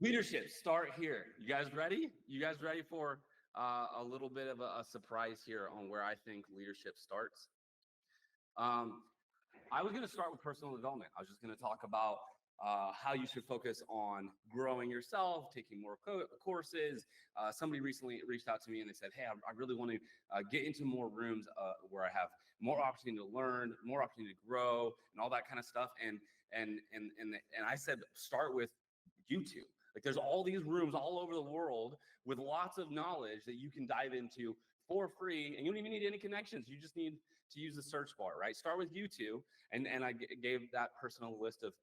Leadership, start here. You guys ready? You guys ready for a little bit of a surprise here on where I think leadership starts? Um, I was going to start with personal development. I was just going to talk about how you should focus on growing yourself, taking more courses. Somebody recently reached out to me and they said, "Hey, I really want to get into more rooms where I have more opportunity to learn, more opportunity to grow, and all that kind of stuff." And I said, start with YouTube. Like, there's all these rooms all over the world with lots of knowledge that you can dive into for free, and you don't even need any connections. You just need to use the search bar, right? Start with YouTube, and I gave that person a list of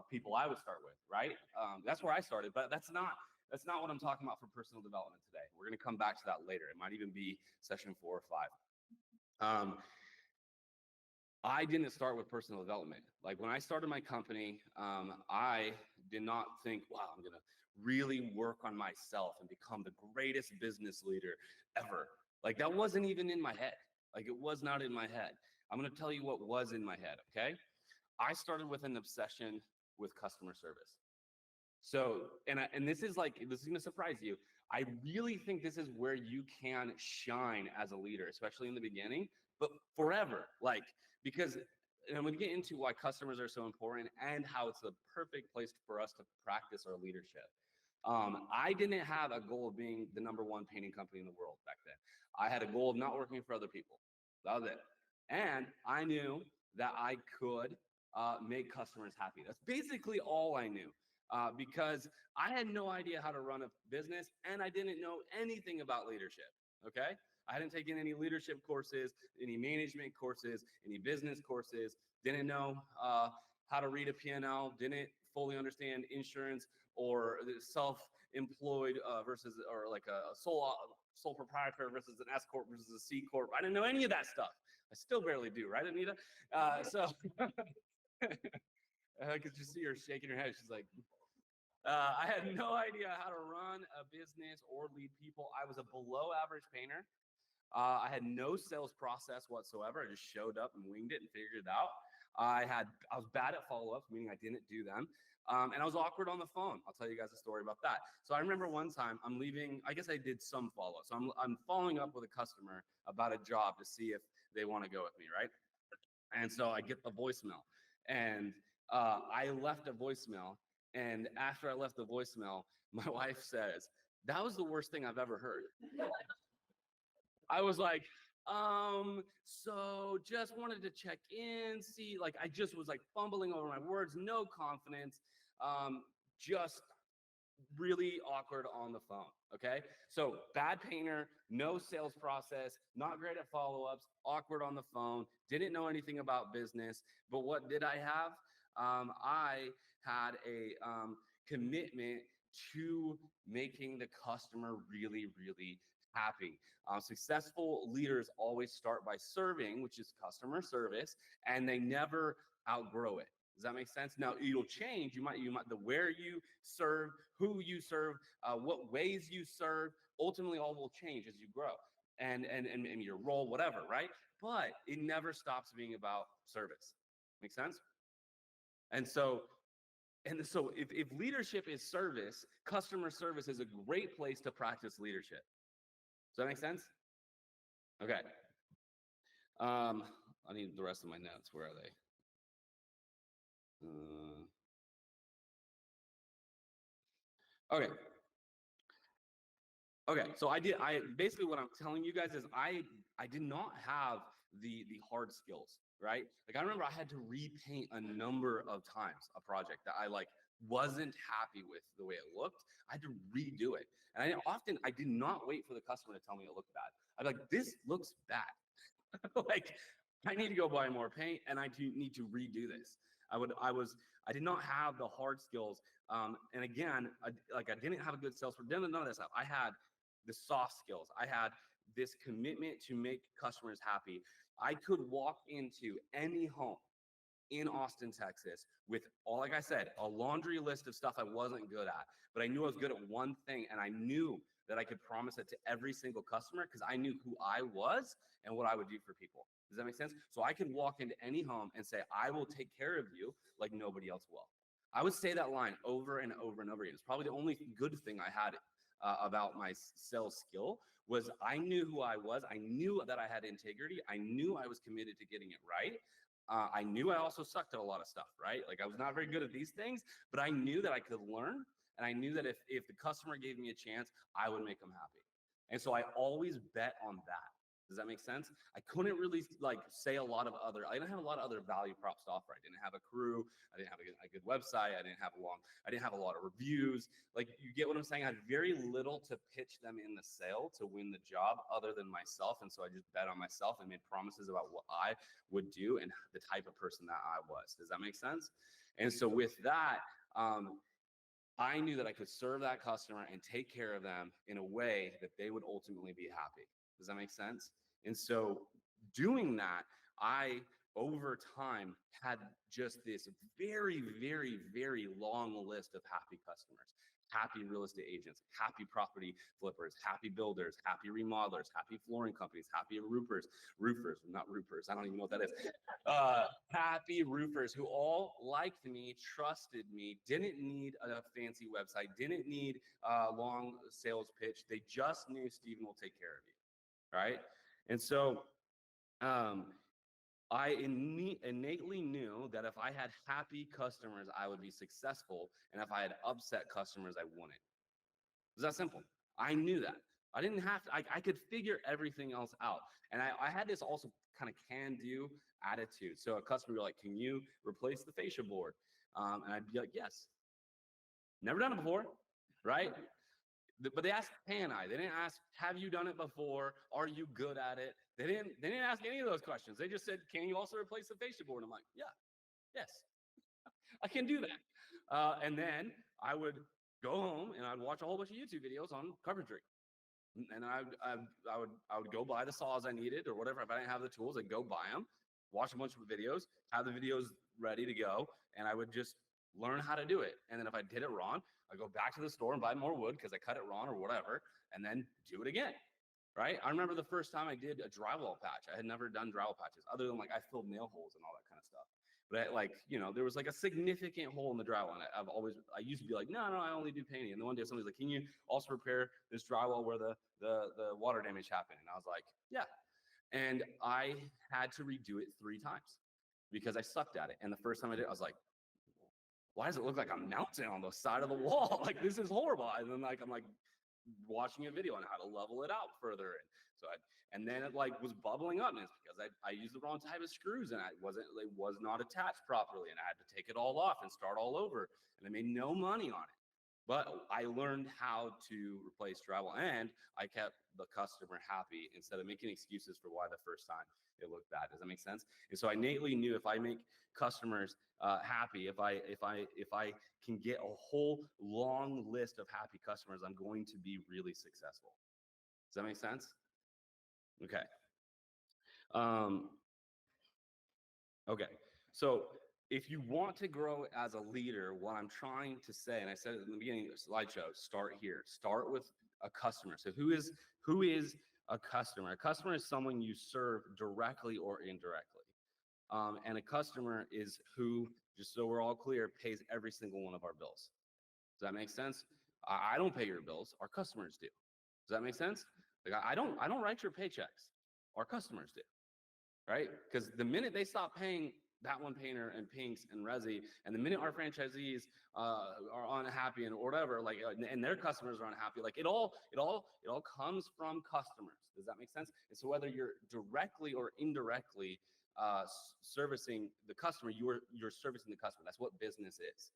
people I would start with, right? That's where I started, but that's not what I'm talking about for personal development today. We're going to come back to that later. It might even be session 4 or 5. I didn't start with personal development. Like, when I started my company, I did not think, wow, I'm going to really work on myself and become the greatest business leader ever. Like, that wasn't even in my head. Like, it was not in my head. I'm going to tell you what was in my head, okay? I started with an obsession with customer service. So, and this is going to surprise you. I really think this is where you can shine as a leader, especially in the beginning, but forever. Like, because, and I'm going to get into why customers are so important and how it's the perfect place for us to practice our leadership. I didn't have a goal of being the #1 painting company in the world back then. I had a goal of not working for other people. That was it. And I knew that I could make customers happy. That's basically all I knew, because I had no idea how to run a business and I didn't know anything about leadership. Okay. I hadn't taken any leadership courses, any management courses, any business courses, didn't know how to read a P&L, didn't fully understand insurance or self-employed versus, or like a sole proprietor versus an S corp versus a C corp. I didn't know any of that stuff. I still barely do, right, Anita? So I could just see her shaking her head. She's like, I had no idea how to run a business or lead people. I was a below average painter. I had no sales process whatsoever. I just showed up and winged it and figured it out. I was bad at follow-ups, meaning I didn't do them. And I was awkward on the phone. I'll tell you guys a story about that. So I remember one time I'm leaving, I guess I did some follow-up. So I'm following up with a customer about a job to see if they want to go with me, right? And so I get the voicemail, and I left a voicemail. And after I left the voicemail, my wife says, "That was the worst thing I've ever heard." I was like, so just wanted to check in, see, like, I just was like fumbling over my words, no confidence, just really awkward on the phone. Okay. So bad painter, no sales process, not great at follow-ups, awkward on the phone, didn't know anything about business. But what did I have? I had a commitment to making the customer really, really happy. Successful leaders always start by serving, which is customer service, and they never outgrow it. Does that make sense? Now, it'll change. You might the where you serve, who you serve, what ways you serve. Ultimately, all will change as you grow, and your role, whatever, right? But it never stops being about service. Make sense? And so, if leadership is service, customer service is a great place to practice leadership. Does that make sense? Okay. I need the rest of my notes. Where are they? Okay. Okay. So I basically what I'm telling you guys is I did not have the hard skills, right? Like, I remember I had to repaint a number of times a project that I wasn't happy with the way it looked. I had to redo it. And I did not wait for the customer to tell me it looked bad. I'd be like, "This looks bad." Like, I need to go buy more paint and I need to redo this. I did not have the hard skills. And again, I didn't have a good sales for none of that stuff. I had the soft skills. I had this commitment to make customers happy. I could walk into any home in Austin, Texas, with like I said, a laundry list of stuff I wasn't good at, but I knew I was good at one thing, and I knew that I could promise it to every single customer because I knew who I was and what I would do for people. Does that make sense? So I could walk into any home and say, "I will take care of you like nobody else will." I would say that line over and over and over again. It's probably the only good thing I had about my sales skill was I knew who I was. I knew that I had integrity. I knew I was committed to getting it right. I knew I also sucked at a lot of stuff, right? Like I was not very good at these things, but I knew that I could learn. And I knew that if the customer gave me a chance, I would make them happy. And so I always bet on that. Does that make sense? I couldn't really like say a lot of other, I didn't have a lot of other value props to offer. I didn't have a crew. I didn't have a good website. I didn't have a lot of reviews. Like you get what I'm saying? I had very little to pitch them in the sale to win the job other than myself. And so I just bet on myself and made promises about what I would do and the type of person that I was. Does that make sense? And so with that, I knew that I could serve that customer and take care of them in a way that they would ultimately be happy. Does that make sense? And so doing that, I, over time, had just this very, very, very long list of happy customers, happy real estate agents, happy property flippers, happy builders, happy remodelers, happy flooring companies, happy roofers, not roofers, I don't even know what that is. Happy roofers who all liked me, trusted me, didn't need a fancy website, didn't need a long sales pitch. They just knew Steven will take care of you, right? And so I innately knew that if I had happy customers, I would be successful. And if I had upset customers, I wouldn't. It's that simple. I knew that. I didn't have to, I could figure everything else out. And I had this also kind of can-do attitude. So a customer would be like, can you replace the fascia board? And I'd be like, yes. Never done it before, right? But they asked, can I? They didn't ask, have you done it before? Are you good at it? They didn't ask any of those questions. They just said, can you also replace the fascia board? I'm like, yeah, yes, I can do that. And then I would go home and I'd watch a whole bunch of YouTube videos on carpentry. And I would go buy the saws I needed or whatever. If I didn't have the tools, I'd go buy them, watch a bunch of videos, have the videos ready to go, and I would just learn how to do it. And then if I did it wrong, I'd go back to the store and buy more wood because I cut it wrong or whatever, and then do it again, right? I remember the first time I did a drywall patch. I had never done drywall patches other than like I filled nail holes and all that kind of stuff. But there was like a significant hole in the drywall. And I used to be like, no, I only do painting. And the one day somebody's like, can you also repair this drywall where the water damage happened? And I was like, yeah. And I had to redo it 3 times because I sucked at it. And the first time I did it, I was like, why does it look like a mountain on the side of the wall? Like, this is horrible. And then I'm like watching a video on how to level it out further. And then it like was bubbling up, and it's because I used the wrong type of screws and it was not attached properly, and I had to take it all off and start all over, and I made no money on it. But I learned how to replace drywall, and I kept the customer happy instead of making excuses for why the first time it looked bad. Does that make sense? And so I innately knew if I make customers happy, if I can get a whole long list of happy customers, I'm going to be really successful. Does that make sense? Okay. Okay. So if you want to grow as a leader, what I'm trying to say, and I said it in the beginning of the slideshow, start here. Start with a customer. So who is a customer? A customer is someone you serve directly or indirectly. And a customer is who, just so we're all clear, pays every single one of our bills. Does that make sense? I don't pay your bills. Our customers do. Does that make sense? Like I don't write your paychecks. Our customers do, right? Because the minute they stop paying that one painter and Pinks and Resi, and the minute our franchisees are unhappy and whatever, like, and their customers are unhappy, like it all comes from customers. Does that make sense? And so whether you're directly or indirectly servicing the customer, you're servicing the customer. That's what business is.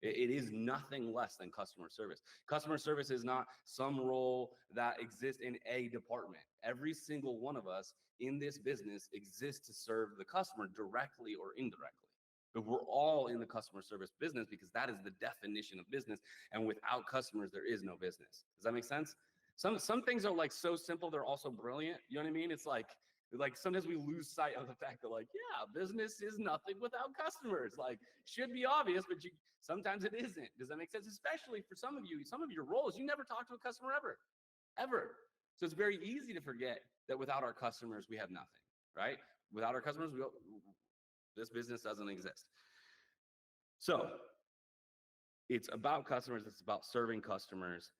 It is nothing less than customer service. Customer service is not some role that exists in a department. Every single one of us in this business exists to serve the customer directly or indirectly. But we're all in the customer service business because that is the definition of business. And without customers, there is no business. Does that make sense? Some things are like so simple, they're also brilliant. You know what I mean? It's like sometimes we lose sight of the fact that like, yeah, business is nothing without customers. Like, should be obvious, but sometimes it isn't. Does that make sense? Especially for some of your roles, you never talk to a customer ever. So it's very easy to forget that without our customers, we have nothing, right? Without our customers, this business doesn't exist. So it's about customers. It's about serving customers.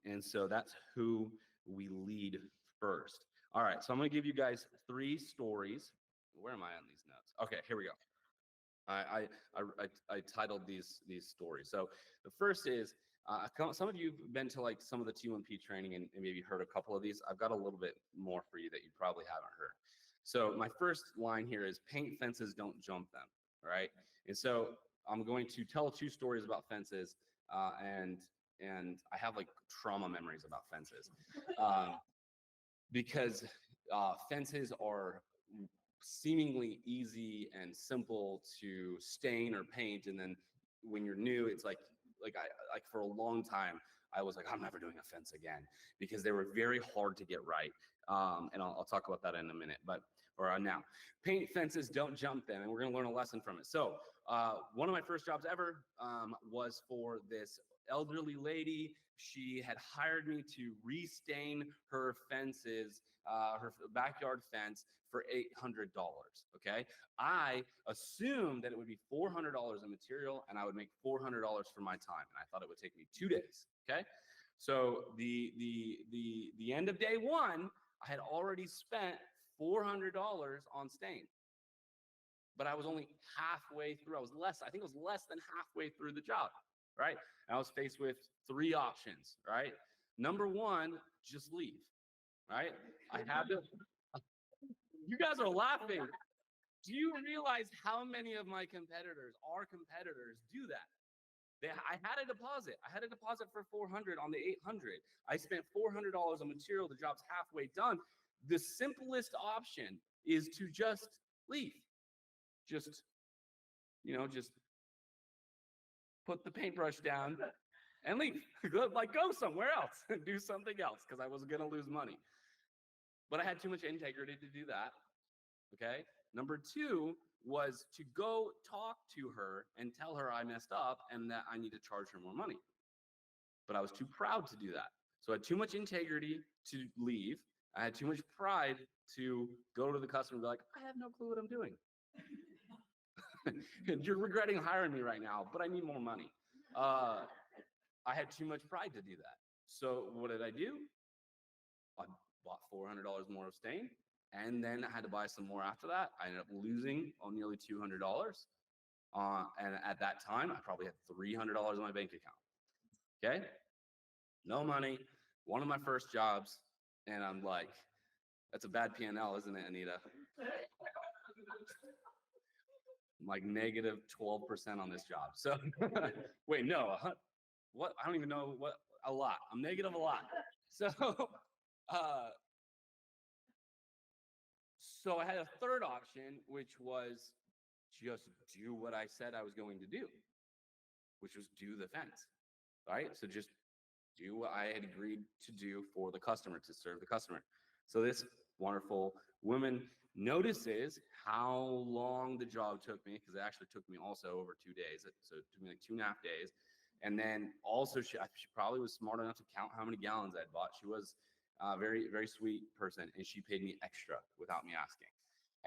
And so that's who we lead first. All right, so I'm going to give you guys 3 stories. Where am I on these notes? Okay, here we go. I titled these stories. So the first is, some of you have been to like some of the T1P training and maybe heard a couple of these. I've got a little bit more for you that you probably haven't heard. So my first line here is paint fences, don't jump them, right? And so I'm going to tell 2 stories about fences, and I have like trauma memories about fences, because fences are seemingly easy and simple to stain or paint, and then when you're new, it's like for a long time I was like, I'm never doing a fence again, because they were very hard to get right. And I'll talk about that in a minute, but now, paint fences, don't jump them, and we're going to learn a lesson from it. So one of my first jobs ever was for this elderly lady. She had hired me to restain her fences, her backyard fence, for $800. Okay, I assumed that it would be $400 in material, and I would make $400 for my time, and I thought it would take me 2 days. Okay, so the end of day 1, I had already spent $400 on stain, but I was only halfway through. I think it was less than halfway through the job, right? And I was faced with 3 options, right? Number 1, just leave, right? I had to. You guys are laughing. Do you realize how many of my competitors, our competitors, do that? I had a deposit. I had a deposit for $400 on the 800. I spent $400 on material. The job's halfway done. The simplest option is to just leave. Just put the paintbrush down and leave. Go somewhere else and do something else, because I was going to lose money. But I had too much integrity to do that. Okay. Number 2 was to go talk to her and tell her I messed up and that I need to charge her more money. But I was too proud to do that. So I had too much integrity to leave. I had too much pride to go to the customer and be like, I have no clue what I'm doing. You're regretting hiring me right now, but I need more money. I had too much pride to do that. So what did I do? I bought $400 more of stain, and then I had to buy some more after that. I ended up losing on nearly $200. And at that time, I probably had $300 in my bank account. Okay? No money. One of my first jobs. And I'm like, that's a bad P&L, isn't it, Anita? I'm like negative 12% on this job. So wait, no, what? I don't even know what. A lot. I'm negative a lot. So so I had a third option, which was just do what I said I was going to do, which was do the fence. Right? So just do what I had agreed to do for the customer, to serve the customer. So this wonderful woman notices how long the job took me, because it actually took me also over 2 days. So it took me like 2.5 days. And then also she probably was smart enough to count how many gallons I'd bought. She was a very, very sweet person, and she paid me extra without me asking.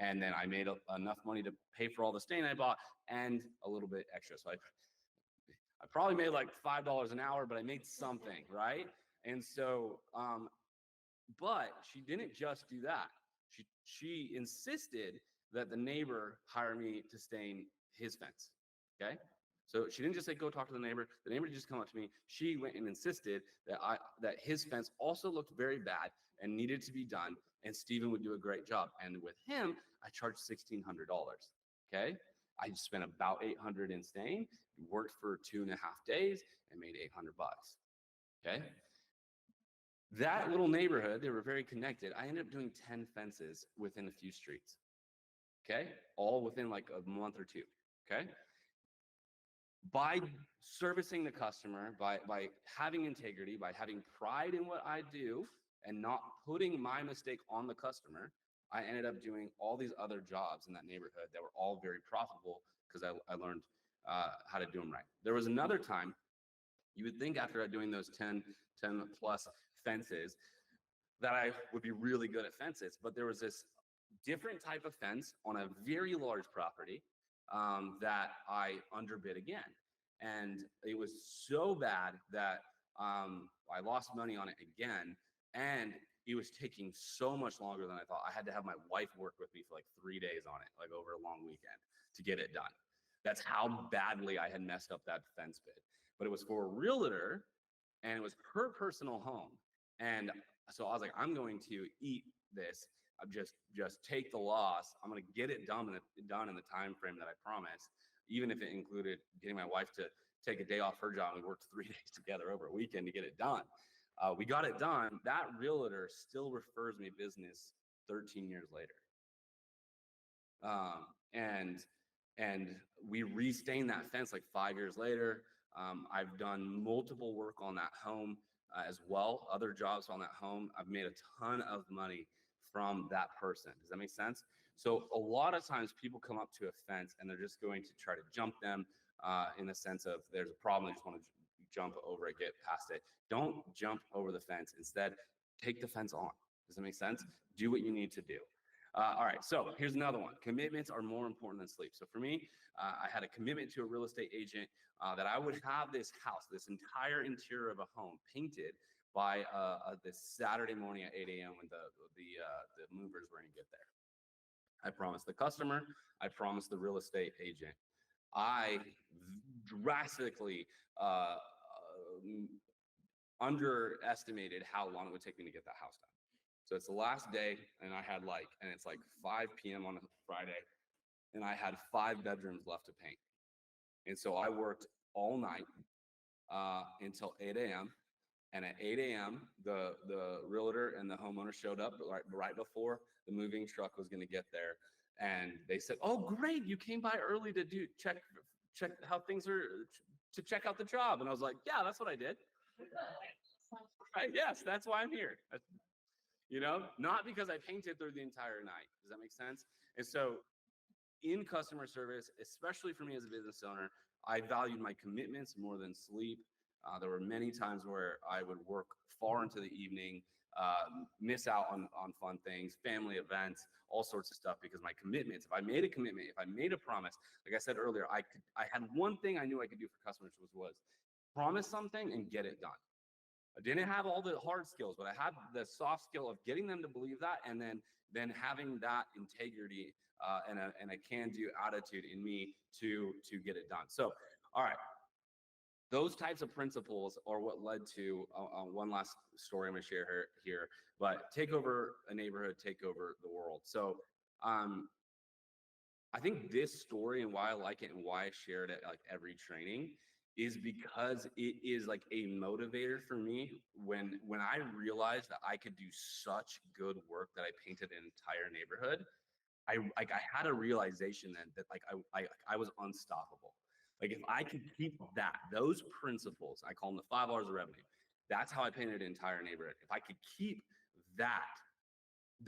And then I made enough money to pay for all the stain I bought and a little bit extra. So I probably made like $5 an hour, but I made something, right? And so, but she didn't just do that. She insisted that the neighbor hire me to stain his fence. Okay, so she didn't just say go talk to the neighbor. The neighbor just come up to me. She went and insisted that his fence also looked very bad and needed to be done, and Steven would do a great job. And with him, I charged $1,600. Okay, I spent about $800 in stain, worked for 2.5 days, and made $800. Okay. That little neighborhood, they were very connected. I ended up doing 10 fences within a few streets. Okay, all within like a month or 2. Okay, by servicing the customer, by having integrity, by having pride in what I do, and not putting my mistake on the customer, I ended up doing all these other jobs in that neighborhood that were all very profitable, because I learned how to do them right. There was another time, you would think after doing those 10 plus fences that I would be really good at fences, but there was this different type of fence on a very large property that I underbid again. And it was so bad that I lost money on it again. And it was taking so much longer than I thought. I had to have my wife work with me for like 3 days on it, like over a long weekend to get it done. That's how badly I had messed up that fence bid. But it was for a realtor and it was her personal home. And so I was like, I'm going to eat this. I'm just take the loss. I'm going to get it done in the time frame that I promised, even if it included getting my wife to take a day off her job. We worked 3 days together over a weekend to get it done. We got it done. That realtor still refers me business 13 years later. And we restained that fence like 5 years later. I've done multiple work on that home as well, other jobs on that home. I've made a ton of money from that person. Does that make sense? So a lot of times people come up to a fence and they're just going to try to jump them in the sense of there's a problem, they just want to jump over it, get past it. Don't jump over the fence. Instead, take the fence on. Does that make sense? Do what you need to do. All right, so here's another one. Commitments are more important than sleep. So for me, I had a commitment to a real estate agent that I would have this house, this entire interior of a home painted by this Saturday morning at 8 a.m. when the movers were going to get there. I promised the customer, I promised the real estate agent. I drastically underestimated how long it would take me to get that house done. So it's the last day, and it's like 5 p.m. on a Friday, and I had 5 bedrooms left to paint. And so I worked all night until 8 a.m. And at 8 a.m., the realtor and the homeowner showed up right before the moving truck was going to get there. And they said, "Oh, great, you came by early to check how things are, to check out the job." And I was like, "Yeah, that's what I did." Right? Yes, that's why I'm here. Not because I painted through the entire night. Does that make sense? And so in customer service, especially for me as a business owner, I valued my commitments more than sleep. There were many times where I would work far into the evening, miss out on fun things, family events, all sorts of stuff, because my commitments, if I made a commitment, if I made a promise, like I said earlier, I had one thing I knew I could do for customers was promise something and get it done. I didn't have all the hard skills, but I had the soft skill of getting them to believe that, and then having that integrity and a can-do attitude in me to get it done. So, all right, those types of principles are what led to one last story I'm going to share here. But take over a neighborhood, take over the world. So, I think this story and why I like it and why I share it at like every training is because it is like a motivator for me when I realized that I could do such good work that I painted an entire neighborhood. I had a realization then that I was unstoppable. Like if I could keep those principles, I call them the 5 R's of revenue. That's how I painted an entire neighborhood. If I could keep that,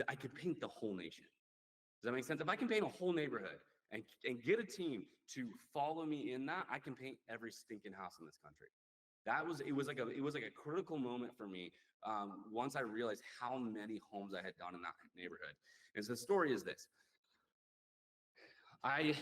I could paint the whole nation. Does that make sense? If I can paint a whole neighborhood and get a team to follow me in that, I can paint every stinking house in this country. It was like a critical moment for me once I realized how many homes I had done in that neighborhood. And so the story is this. I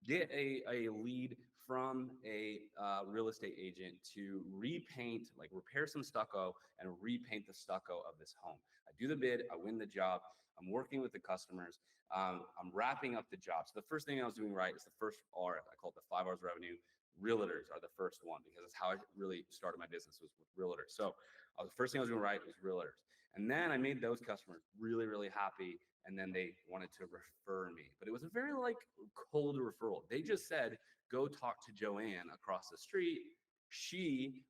get a lead from a real estate agent to repair some stucco and repaint the stucco of this home. I do the bid, I win the job, I'm working with the customers, I'm wrapping up the job. So the first thing I was doing right is the first R, I call it the 5 R's revenue. Realtors are the first one because it's how I really started my business, was with realtors. So the first thing I was doing right was realtors. And then I made those customers really, really happy. And then they wanted to refer me, but it was a very cold referral. They just said, "Go talk to Joanne across the street. She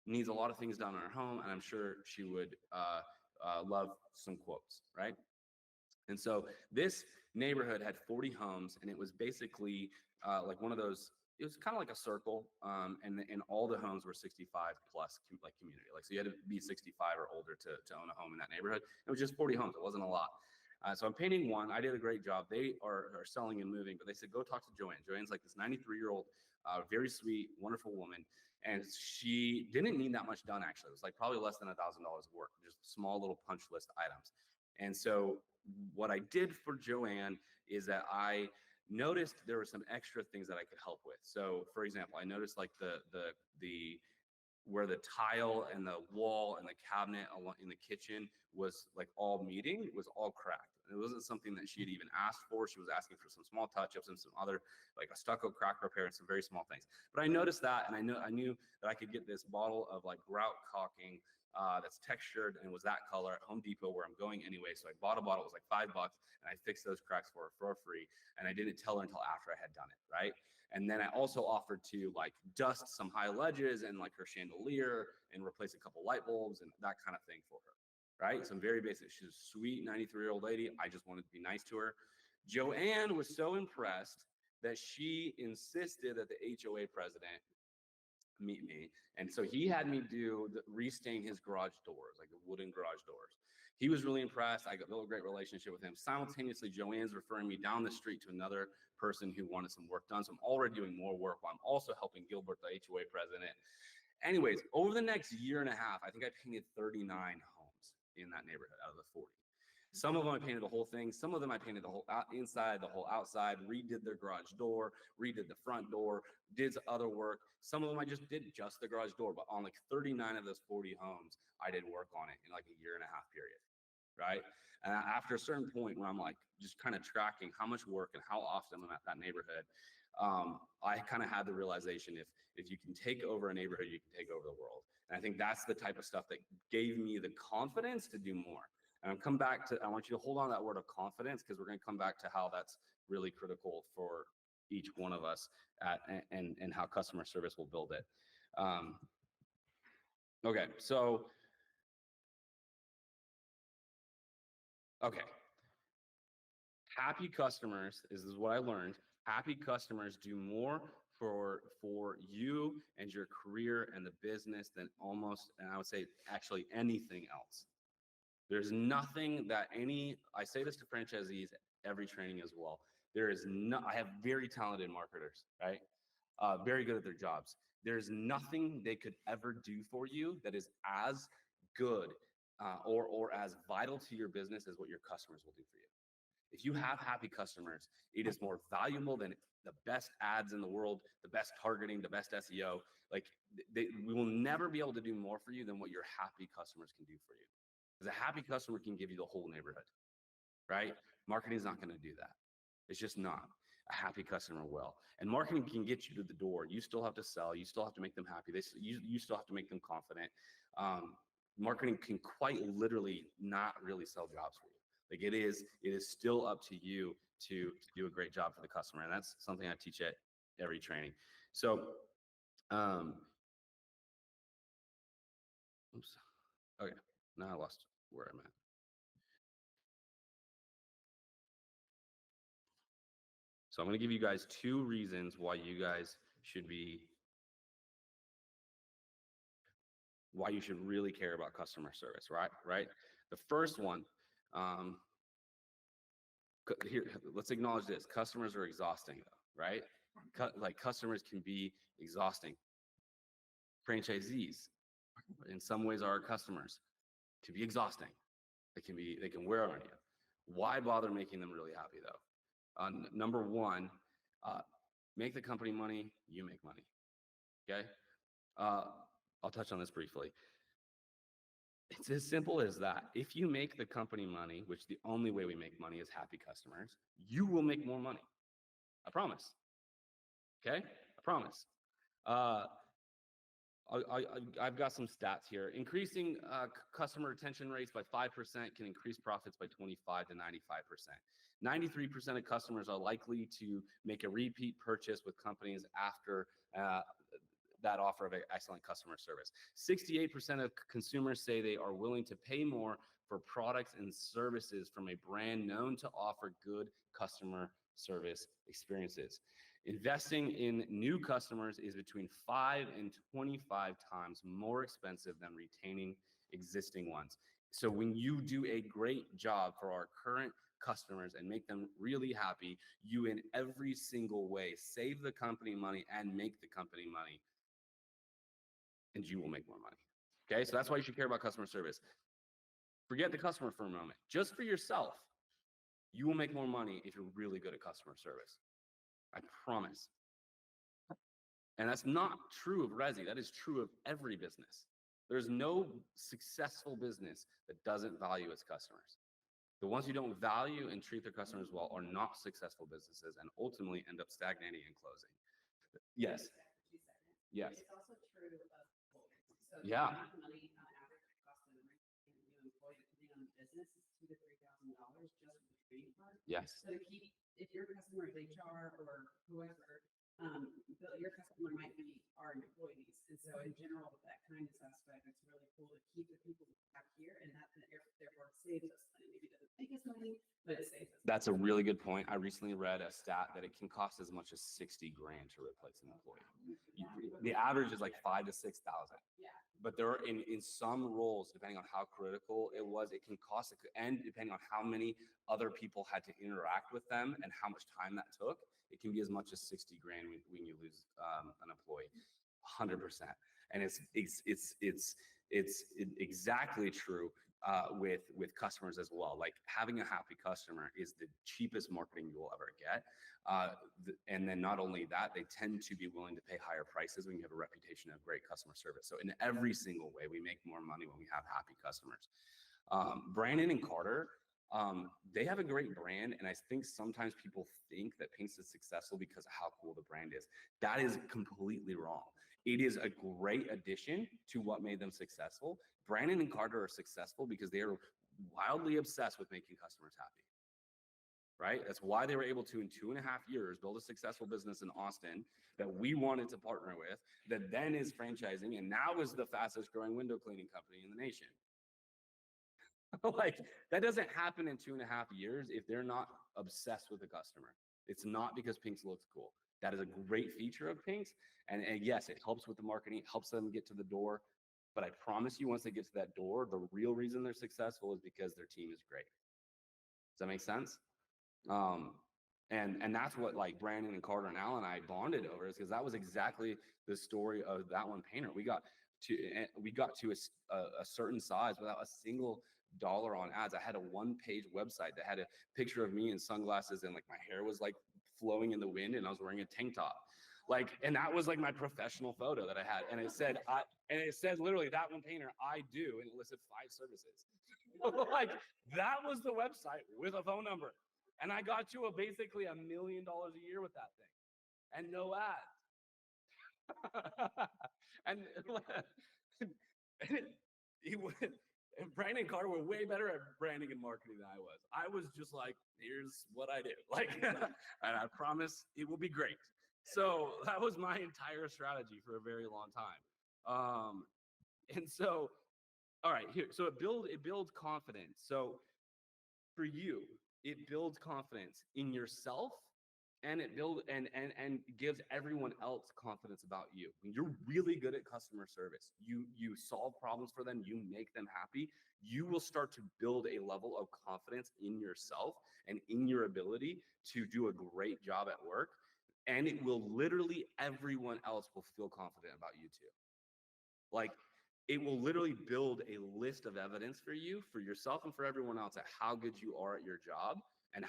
needs a lot of things done in her home, and I'm sure she would love some quotes," right? And so this neighborhood had 40 homes, and it was basically like one of those. It was kind of like a circle, and all the homes were 65 plus community. So you had to be 65 or older to own a home in that neighborhood. It was just 40 homes. It wasn't a lot. So I'm painting one. I did a great job. They are selling and moving, but they said, "Go talk to Joanne." Joanne's like this 93-year-old, very sweet, wonderful woman. And she didn't need that much done, actually. It was like probably less than $1,000 of work, just small little punch list items. And so what I did for Joanne is that I noticed there were some extra things that I could help with. So for example, I noticed like the where the tile and the wall and the cabinet in the kitchen was like all meeting was all cracked. And it wasn't something that she had even asked for. She was asking for some small touch-ups and some other, like a stucco crack repair and some very small things. But I noticed that, and I knew that I could get this bottle of like grout caulking that's textured and was that color at Home Depot where I'm going anyway. So I bought a bottle. It was like $5, and I fixed those cracks for free. And I didn't tell her until after I had done it, right? And then I also offered to like dust some high ledges and like her chandelier and replace a couple light bulbs and that kind of thing for her, right? Some very basic. She's a sweet 93-year-old lady. I just wanted to be nice to her. Joanne was so impressed that she insisted that the HOA president meet me. And so he had me restain his garage doors, like the wooden garage doors. He was really impressed. I built a great relationship with him. Simultaneously, Joanne's referring me down the street to another person who wanted some work done. So I'm already doing more work while I'm also helping Gilbert, the HOA president. Anyways, over the next year and a half, I think I painted 39 homes in that neighborhood out of the 40. Some of them I painted the whole thing. Some of them I painted the whole inside, the whole outside, redid their garage door, redid the front door, did other work. Some of them I just did just the garage door, but on like 39 of those 40 homes, I did work on it in like a year and a half period, right? And after a certain point when I'm like just kind of tracking how much work and how often I'm at that neighborhood, I kind of had the realization if you can take over a neighborhood, you can take over the world. And I think that's the type of stuff that gave me the confidence to do more. And I want you to hold on to that word of confidence because we're going to come back to how that's really critical for each one of us and how customer service will build it. Okay, so, happy customers, this is what I learned. Happy customers do more for you and your career and the business than almost, and I would say actually anything else. There's nothing that I say this to franchisees every training as well. I have very talented marketers, right? Very good at their jobs. There's nothing they could ever do for you that is as good or as vital to your business as what your customers will do for you. If you have happy customers, it is more valuable than the best ads in the world, the best targeting, the best SEO. Like we will never be able to do more for you than what your happy customers can do for you. Because a happy customer can give you the whole neighborhood, right? Marketing is not going to do that. It's just not. A happy customer will. And marketing can get you to the door. You still have to sell. You still have to make them happy. You still have to make them confident. Marketing can quite literally not really sell jobs for you. Like it is still up to you to do a great job for the customer. And that's something I teach at every training. So, oops. Okay. Now I lost where I'm at. So I'm going to give you guys 2 reasons why you should really care about customer service, right? The first one, here, let's acknowledge this. Customers are exhausting, though, right? Like customers can be exhausting. Franchisees, in some ways, are our customers. Can be exhausting. They can wear on you. Why bother making them really happy, though? Number one, make the company money, you make money. Okay? I'll touch on this briefly. It's as simple as that. If you make the company money, which the only way we make money is happy customers, you will make more money. I promise. Okay? I promise. I've got some stats here. Increasing customer retention rates by 5% can increase profits by 25 to 95%. 93% of customers are likely to make a repeat purchase with companies after that offer of excellent customer service. 68% of consumers say they are willing to pay more for products and services from a brand known to offer good customer service experiences. Investing in new customers is between 5 and 25 times more expensive than retaining existing ones. So when you do a great job for our current customers and make them really happy, you in every single way save the company money and make the company money, and you will make more money. Okay, so that's why you should care about customer service. Forget the customer for a moment. Just for yourself, you will make more money if you're really good at customer service. I promise. And that's not true of Resi. That is true of every business. There's no successful business that doesn't value its customers. The ones who don't value and treat their customers well are not successful businesses and ultimately end up stagnating and closing. Yes. Yes. It's also true of employees. So Yeah. the amount of money on average it costs to bring a new employee, depending on the business, is $2,000 to $3,000 just for the training part. Yes. So to keep, if your customer is HR or whoever, your customer might be our employees. And so in general, with that kindness aspect, it's really cool to keep the people back here, and that therefore saves us money. Maybe it doesn't make us money, but it saves us. That's a really good point. I recently read a stat that it can cost as much as 60 grand to replace an employee. The average is like 5,000 to 6,000. Yeah. But there are in some roles, depending on how critical it was, it can cost, and depending on how many other people had to interact with them and how much time that took, it can be as much as 60 grand when you lose an employee, 100%. And it's exactly true with customers as well. Like having a happy customer is the cheapest marketing you'll ever get. And then not only that, they tend to be willing to pay higher prices when you have a reputation of great customer service. So in every single way, we make more money when we have happy customers. Brandon and Carter, they have a great brand, and I think sometimes people think that Pinks is successful because of how cool the brand is. That is completely wrong. It is a great addition to what made them successful. Brandon and Carter are successful because they are wildly obsessed with making customers happy, right? That's why they were able to, in 2.5 years, build a successful business in Austin that we wanted to partner with, that then is franchising, and now is the fastest growing window cleaning company in the nation. Like, that doesn't happen in 2.5 years if they're not obsessed with the customer. It's not because Pinks looks cool. That is a great feature of Pinks. And yes, it helps with the marketing, it helps them get to the door. But I promise you, once they get to that door, the real reason they're successful is because their team is great. Does that make sense? And that's what like Brandon and Carter and Alan and I bonded over, is because that was exactly the story of that one painter. We got to a certain size without a single dollar on ads. I had a 1-page website that had a picture of me in sunglasses, and like my hair was like flowing in the wind, and I was wearing a tank top. Like, and that was like my professional photo that I had. And it said, it said literally, that one painter, I do, and it listed 5 services. Like, that was the website with a phone number. And I got to basically $1 million a year with that thing, and no ads. and Brandon and Carter were way better at branding and marketing than I was. I was just like, here's what I do. Like, and I promise it will be great. So that was my entire strategy for a very long time. And so, all right, here. So it builds confidence. So for you, it builds confidence in yourself, and it builds and gives everyone else confidence about you. When you're really good at customer service, you solve problems for them, you make them happy, you will start to build a level of confidence in yourself and in your ability to do a great job at work. And it will literally, everyone else will feel confident about you too. Like, it will literally build a list of evidence for you, for yourself, and for everyone else at how good you are at your job. And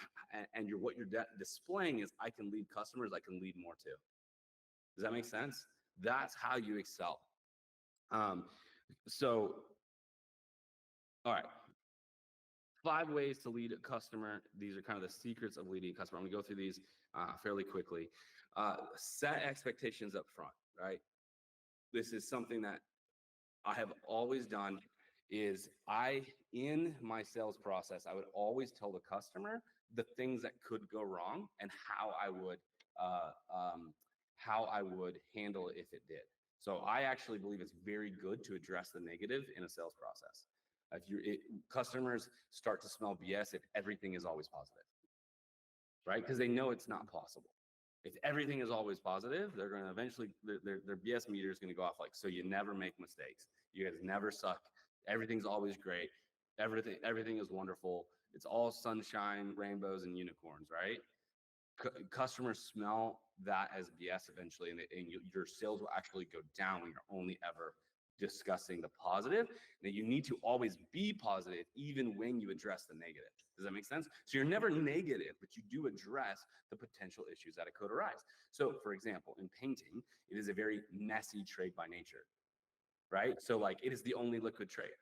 what you're displaying is, I can lead customers, I can lead more too. Does that make sense? That's how you excel. So, all right. 5 ways to lead a customer. These are kind of the secrets of leading a customer. I'm gonna go through these fairly quickly. Set expectations up front, right? This is something that I have always done. Is in my sales process, I would always tell the customer the things that could go wrong and how I would handle it if it did. So I actually believe it's very good to address the negative in a sales process. Customers start to smell BS if everything is always positive, right? Because they know it's not possible. If everything is always positive, they're going to eventually, their BS meter is going to go off like, so you never make mistakes. You guys never suck. Everything's always great. Everything is wonderful. It's all sunshine, rainbows, and unicorns, right? Customers smell that as BS eventually, and your sales will actually go down when you're only ever discussing the positive, that you need to always be positive even when you address the negative. Does that make sense? So you're never negative, but you do address the potential issues that could arise. So for example, in painting, it is a very messy trade by nature, right? So like it is the only liquid trade.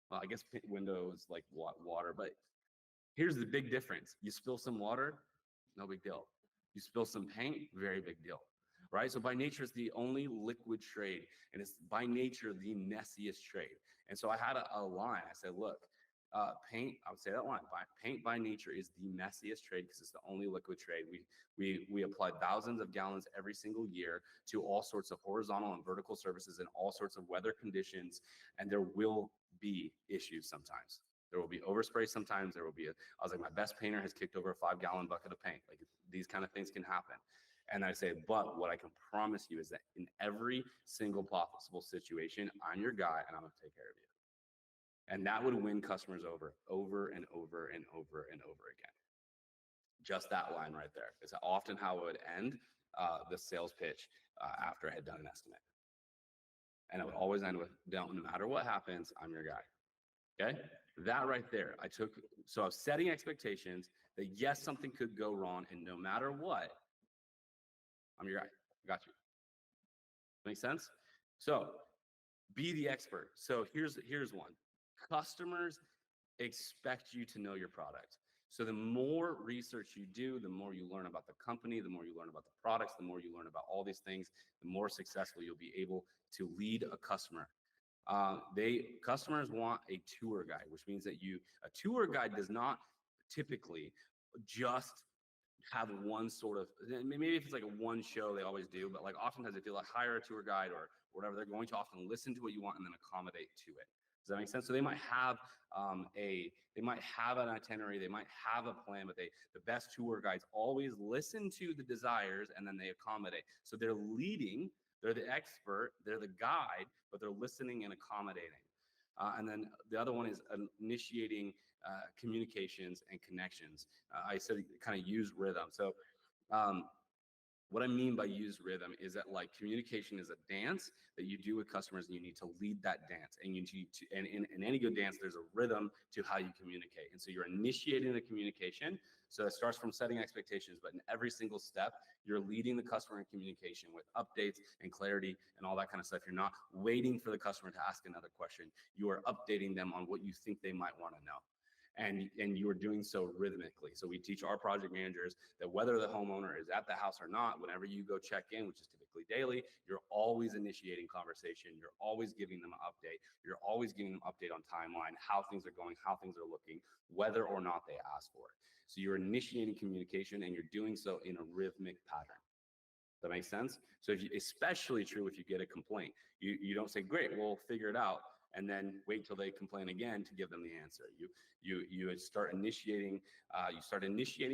Well, I guess window is like water, but here's the big difference. You spill some water, no big deal. You spill some paint, very big deal, right? So by nature, it's the only liquid trade, and it's by nature the messiest trade. And so I had a line. I said, look, paint, I would say that line, paint by nature is the messiest trade because it's the only liquid trade. We apply thousands of gallons every single year to all sorts of horizontal and vertical surfaces in all sorts of weather conditions, and there will be issues sometimes. There will be overspray sometimes. There will be I was like, my best painter has kicked over a 5-gallon bucket of paint. Like these kind of things can happen. And I say, but what I can promise you is that in every single possible situation, I'm your guy and I'm gonna take care of you. And that would win customers over and over and over and over again. Just that line right there is often how it would end the sales pitch after I had done an estimate. And it would always end with, no matter what happens, I'm your guy. Okay, that right there, so I was setting expectations that yes, something could go wrong, and no matter what, I'm your guy. I got you. Make sense? So be the expert. So here's one. Customers expect you to know your product. So the more research you do, the more you learn about the company, the more you learn about the products, the more you learn about all these things, the more successful you'll be able to lead a customer. Customers want a tour guide, which means that a tour guide does not typically just have one sort of, maybe if it's like a one show, they always do, but like oftentimes if you like hire a tour guide or whatever, they're going to often listen to what you want and then accommodate to it. Does that make sense? So they might have an itinerary, they might have a plan, but the best tour guides always listen to the desires and then they accommodate. So they're leading, they're the expert, they're the guide, but they're listening and accommodating. And then the other one is initiating communications and connections. I said kind of use rhythm. So what I mean by use rhythm is that like communication is a dance that you do with customers and you need to lead that dance. And you need to, and in any good dance, there's a rhythm to how you communicate. And so you're initiating the communication. So it starts from setting expectations, but in every single step, you're leading the customer in communication with updates and clarity and all that kind of stuff. You're not waiting for the customer to ask another question. You are updating them on what you think they might want to know. And you are doing so rhythmically. So we teach our project managers that whether the homeowner is at the house or not, whenever you go check in, which is typically daily, you're always initiating conversation. You're always giving them an update. You're always giving them an update on timeline, how things are going, how things are looking, whether or not they ask for it. So you're initiating communication and you're doing so in a rhythmic pattern. Does that make sense? So especially true if you get a complaint, you don't say, great, we'll figure it out, and then wait till they complain again to give them the answer. You start initiating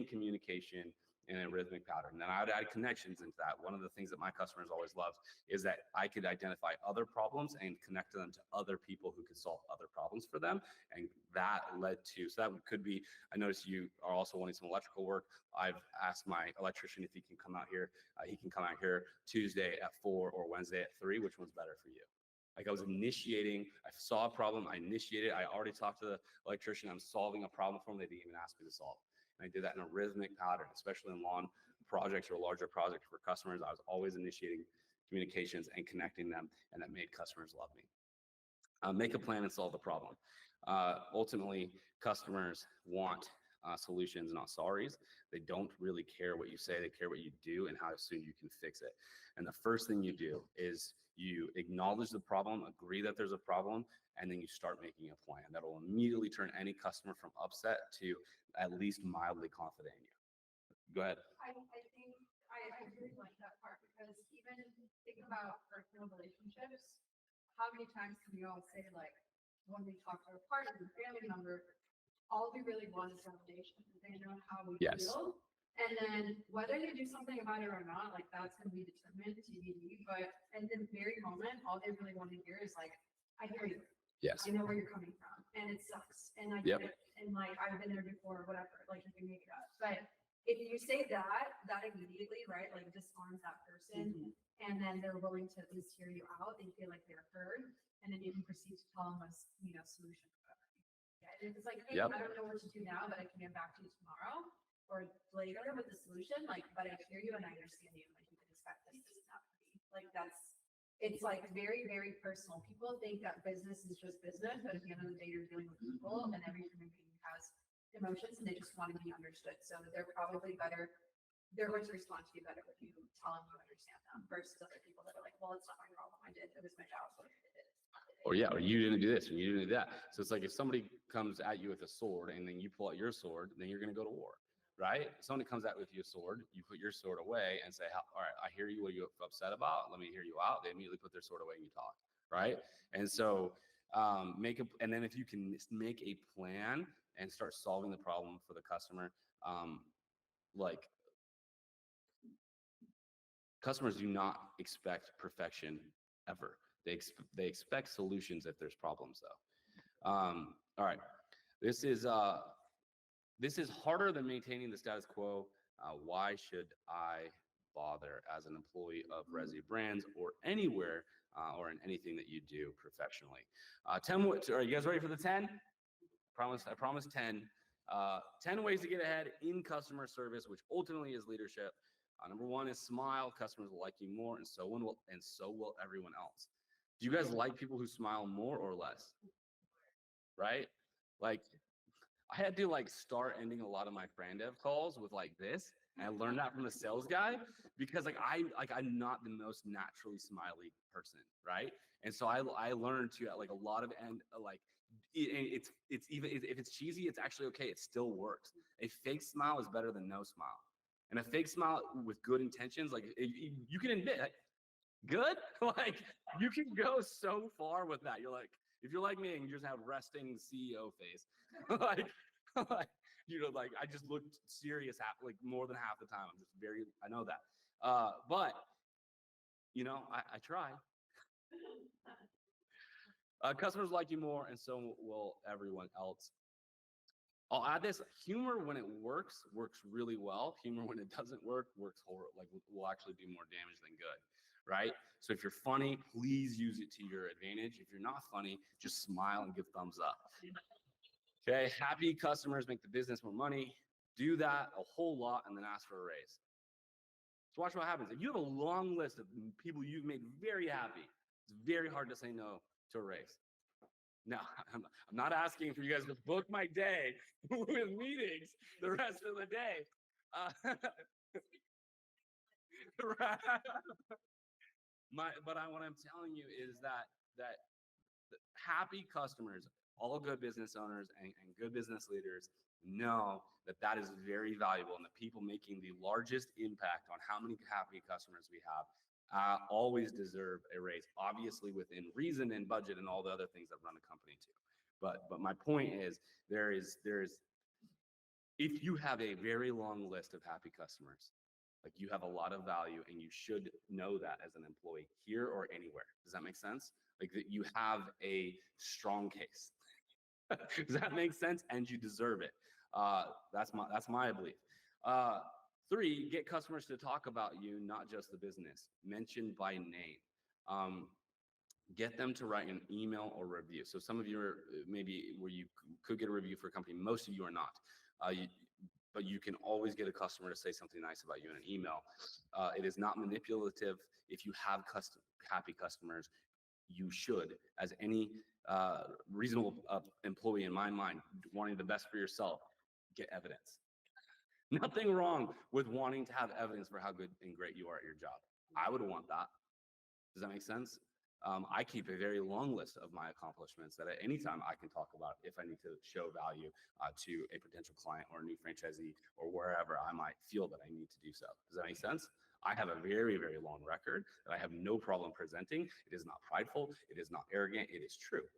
communication in a rhythmic pattern. Then I would add connections into that. One of the things that my customers always love is that I could identify other problems and connect them to other people who could solve other problems for them. And that led to, so that could be, I noticed you are also wanting some electrical work. I've asked my electrician if he can come out here. He can come out here Tuesday at 4 or Wednesday at 3. Which one's better for you? Like I was initiating, I saw a problem, I initiated, I already talked to the electrician, I'm solving a problem for them they didn't even ask me to solve. And I did that in a rhythmic pattern, especially in lawn projects or larger projects for customers. I was always initiating communications and connecting them, and that made customers love me. Make a plan and solve the problem. Ultimately, customers want solutions, not sorries. They don't really care what you say, they care what you do and how soon you can fix it. And the first thing you do is you acknowledge the problem, agree that there's a problem, and then you start making a plan that will immediately turn any customer from upset to at least mildly confident in you. Go ahead. I think I really like that part because even think about personal relationships. How many times can we all say, like, when we talk to our partner, family member, all we really want is validation. They know how we feel. And then whether they do something about it or not, like that's going to be determined TBD. But in the very moment, all they really want to hear is like, I hear you. Yes. I know where you're coming from. And it sucks. And I get it. And like, I've been there before, whatever. Like, you can make it up. But if you say that immediately, right, like disarms that person, and then they're willing to at least hear you out, they feel like they're heard, and then you can proceed to tell them a solution. Yeah, it's like, hey, Yep. I don't know what to do now, but I can get back to you tomorrow or later with the solution. Like, but I hear you and I understand you. Like, you can expect this to not be like it's like very, very personal. People think that business is just business, but at the end of the day, you're dealing with people, and every human being has emotions, and they just want to be understood. So they're probably better. They're going to respond to you better if you tell them you understand them versus other people that are like, well, it's not my problem. I did. It was my job. So I did it. Or yeah, or you didn't do this, or you didn't do that. So it's like if somebody comes at you with a sword and then you pull out your sword, then you're going to go to war, right? If somebody comes at with you a sword, you put your sword away and say, all right, I hear you. What are you upset about? Let me hear you out. They immediately put their sword away and you talk, right? And so and then if you can make a plan and start solving the problem for the customer, like customers do not expect perfection ever. They expect solutions if there's problems though. All right, this is harder than maintaining the status quo. Why should I bother as an employee of ResiBrands or anywhere or in anything that you do professionally? 10. Are you guys ready for the 10? I promise 10. 10 ways to get ahead in customer service, which ultimately is leadership. Number 1 is smile. Customers will like you more, and so will everyone else. Do you guys like people who smile more or less? Right? Like, I had to start ending a lot of my brand dev calls with this, and I learned that from the sales guy because I'm not the most naturally smiley person, right? And so I learned to a lot of it's even if it's cheesy, it's actually okay. It still works. A fake smile is better than no smile. And a fake smile with good intentions, you can admit, good, you can go so far with that. You're like, if you're like me and you just have resting CEO face, I just look serious more than half the time. I'm just I know that. But I try. Customers like you more, and so will everyone else. I'll add this: humor when it works really well. Humor when it doesn't work works horrible. Will actually do more damage than good, right? So if you're funny, please use it to your advantage. If you're not funny, just smile and give thumbs up. Okay, happy customers make the business more money. Do that a whole lot and then ask for a raise. So watch what happens. If you have a long list of people you've made very happy, it's very hard to say no to a raise. Now, I'm not asking for you guys to book my day with meetings the rest of the day. What I'm telling you is that happy customers, all good business owners and good business leaders know that is very valuable, and the people making the largest impact on how many happy customers we have always deserve a raise, obviously within reason and budget and all the other things that run a company too. But my point is, there is if you have a very long list of happy customers, you have a lot of value, and you should know that as an employee here or anywhere. Does that make sense? That you have a strong case. Does that make sense? And you deserve it. That's my belief. 3, get customers to talk about you, not just the business. Mention by name. Get them to write an email or review. So some of you are maybe where you could get a review for a company. Most of you are not. But you can always get a customer to say something nice about you in an email. It is not manipulative. If you have happy customers, you should, as any reasonable employee in my mind, wanting the best for yourself, get evidence. Nothing wrong with wanting to have evidence for how good and great you are at your job. I would want that. Does that make sense? I keep a very long list of my accomplishments that at any time I can talk about if I need to show value to a potential client or a new franchisee or wherever I might feel that I need to do so. Does that make sense? I have a very, very long record that I have no problem presenting. It is not prideful. It is not arrogant. It is true.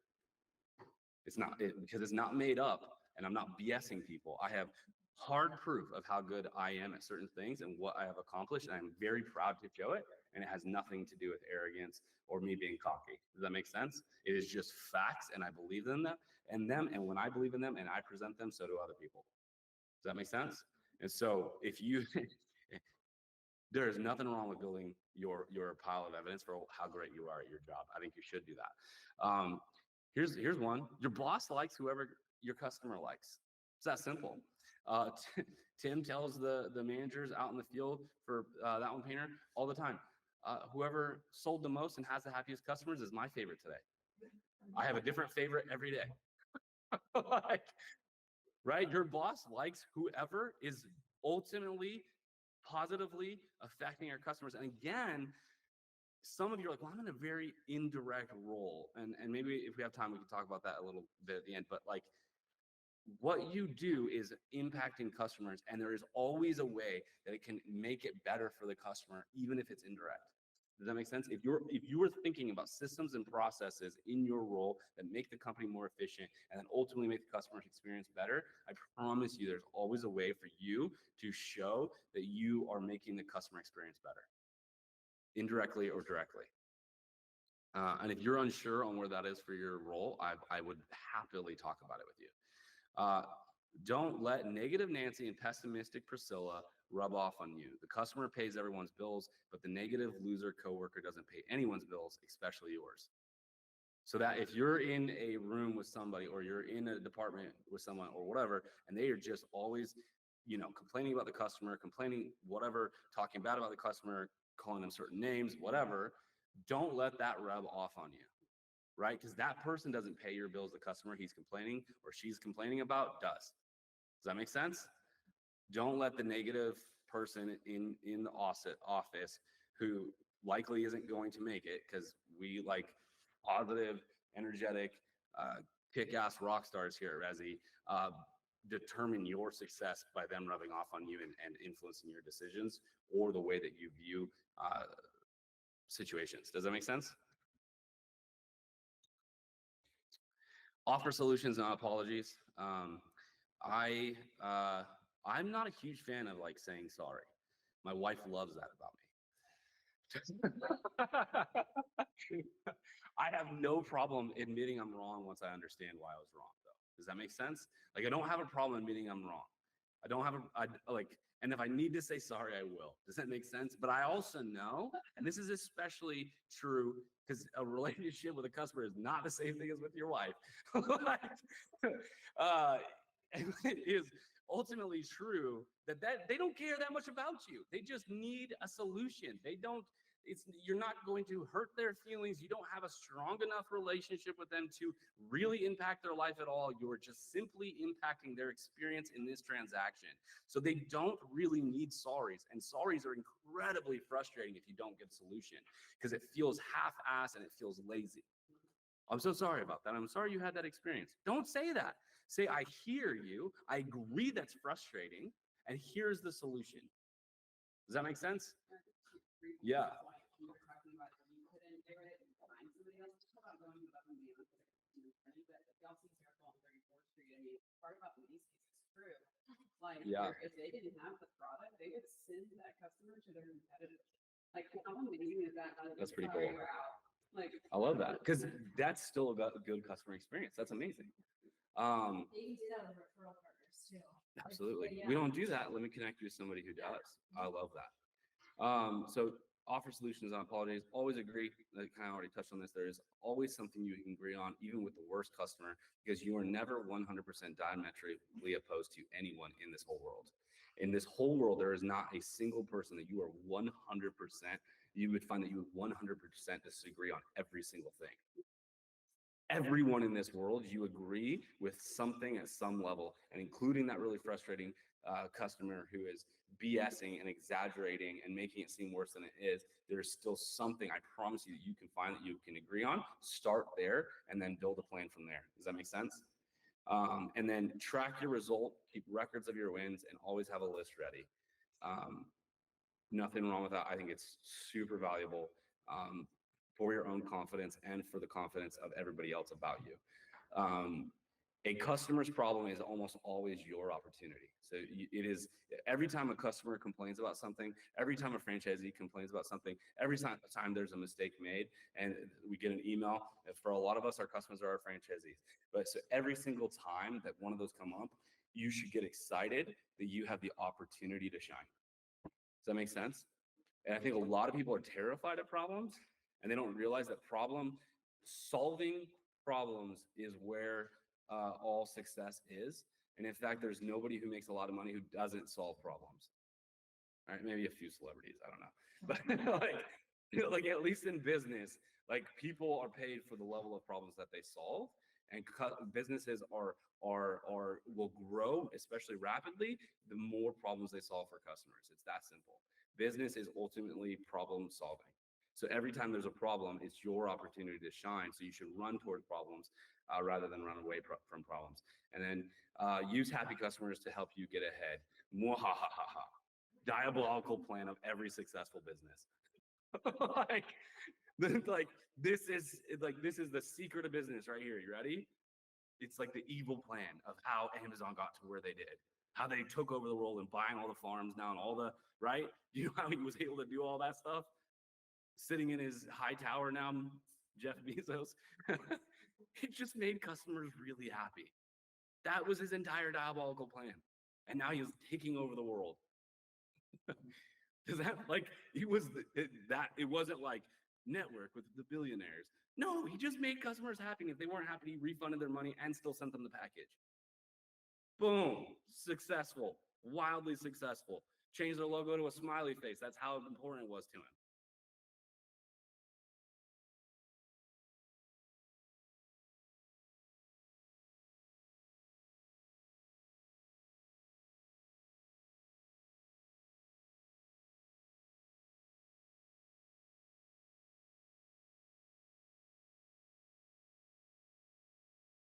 Because it's not made up, and I'm not BSing people. I have hard proof of how good I am at certain things and what I have accomplished, and I'm very proud to show it, and it has nothing to do with arrogance or me being cocky. Does that make sense? It is just facts, and I believe in them, and when I believe in them and I present them, so do other people. Does that make sense? And so if you, there is nothing wrong with building your pile of evidence for how great you are at your job. I think you should do that. Here's one. Your boss likes whoever your customer likes. It's that simple. Tim tells the managers out in the field for that one painter all the time, whoever sold the most and has the happiest customers is my favorite today. I have a different favorite every day. Like, right? Your boss likes whoever is ultimately positively affecting our customers. And again, some of you are like, well, I'm in a very indirect role. And maybe if we have time, we can talk about that a little bit at the end. But like, what you do is impacting customers, and there is always a way that it can make it better for the customer, even if it's indirect. Does that make sense? If you were thinking about systems and processes in your role that make the company more efficient and then ultimately make the customer's experience better, I promise you there's always a way for you to show that you are making the customer experience better, indirectly or directly. And if you're unsure on where that is for your role, I would happily talk about it with you. Don't let negative Nancy and pessimistic Priscilla rub off on you. The customer pays everyone's bills, but the negative loser coworker doesn't pay anyone's bills, especially yours. So that if you're in a room with somebody, or you're in a department with someone or whatever, and they are just always, complaining about the customer, complaining whatever, talking bad about the customer, calling them certain names, whatever, don't let that rub off on you. Right? Because that person doesn't pay your bills. The customer he's complaining or she's complaining about does. Does that make sense? Don't let the negative person in the office who likely isn't going to make it, because we like positive, energetic, kick-ass rock stars here at Resi, determine your success by them rubbing off on you and influencing your decisions or the way that you view situations. Does that make sense? Offer solutions, not apologies. I'm not a huge fan of like saying sorry. My wife loves that about me. I have no problem admitting I'm wrong once I understand why I was wrong, though. Does that make sense? Like, I don't have a problem admitting I'm wrong. I don't have and if I need to say sorry, I will. Does that make sense? But I also know, and this is especially true because a relationship with a customer is not the same thing as with your wife. It is ultimately true that they don't care that much about you. They just need a solution. You're not going to hurt their feelings. You don't have a strong enough relationship with them to really impact their life at all. You're just simply impacting their experience in this transaction. So they don't really need sorries. And sorries are incredibly frustrating if you don't give a solution, because it feels half-assed and it feels lazy. I'm so sorry about that. I'm sorry you had that experience. Don't say that. Say, I hear you. I agree that's frustrating. And here's the solution. Does that make sense? Yeah. You were talking about you couldn't do it and find somebody else. Just about going above and beyond for the customer journey. But if y'all see Circle on 34th Street, I mean, part about Macy's is true. Like, if they didn't have the product, they would send that customer to their competitor. Like, how amazing is that? That's pretty cool. Like, I love that, because that's still about a good customer experience. That's amazing. You can do that with referral partners too. Absolutely. We don't do that. Let me connect you to somebody who does. I love that. So offer solutions on apologies. Always agree. I kind of already touched on this. There is always something you can agree on, even with the worst customer, because you are never 100% diametrically opposed to anyone in this whole world. In this whole world, there is not a single person that you are 100%. You would find that you would 100% disagree on every single thing. Everyone in this world, you agree with something at some level, and including that really frustrating customer who is BSing and exaggerating and making it seem worse than it is. There's still something, I promise you, that you can find that you can agree on. Start there and then build a plan from there. Does that make sense? And then track your result, keep records of your wins, and always have a list ready. Nothing wrong with that. I think it's super valuable for your own confidence and for the confidence of everybody else about you. A customer's problem is almost always your opportunity. So it is, every time a customer complains about something, every time a franchisee complains about something, every time there's a mistake made and we get an email, for a lot of us, our customers are our franchisees. But so every single time that one of those come up, you should get excited that you have the opportunity to shine. Does that make sense? And I think a lot of people are terrified of problems, and they don't realize that solving problems is where all success is. And in fact, there's nobody who makes a lot of money who doesn't solve problems. All right, maybe a few celebrities, I don't know. But like at least in business, like people are paid for the level of problems that they solve, and businesses will grow, especially rapidly, the more problems they solve for customers. It's that simple. Business is ultimately problem solving. So every time there's a problem, it's your opportunity to shine. So you should run toward problems rather than run away from problems. And then use happy customers to help you get ahead. Mwahahaha. Diabolical plan of every successful business. This is the secret of business right here. You ready? It's like the evil plan of how Amazon got to where they did, how they took over the world and buying all the farms now and all the, right? You know how he was able to do all that stuff? Sitting in his high tower now, Jeff Bezos. It just made customers really happy. That was his entire diabolical plan. And now he's taking over the world. Does that it wasn't like network with the billionaires. No, he just made customers happy. And if they weren't happy, he refunded their money and still sent them the package. Boom, successful, wildly successful. Changed their logo to a smiley face. That's how important it was to him.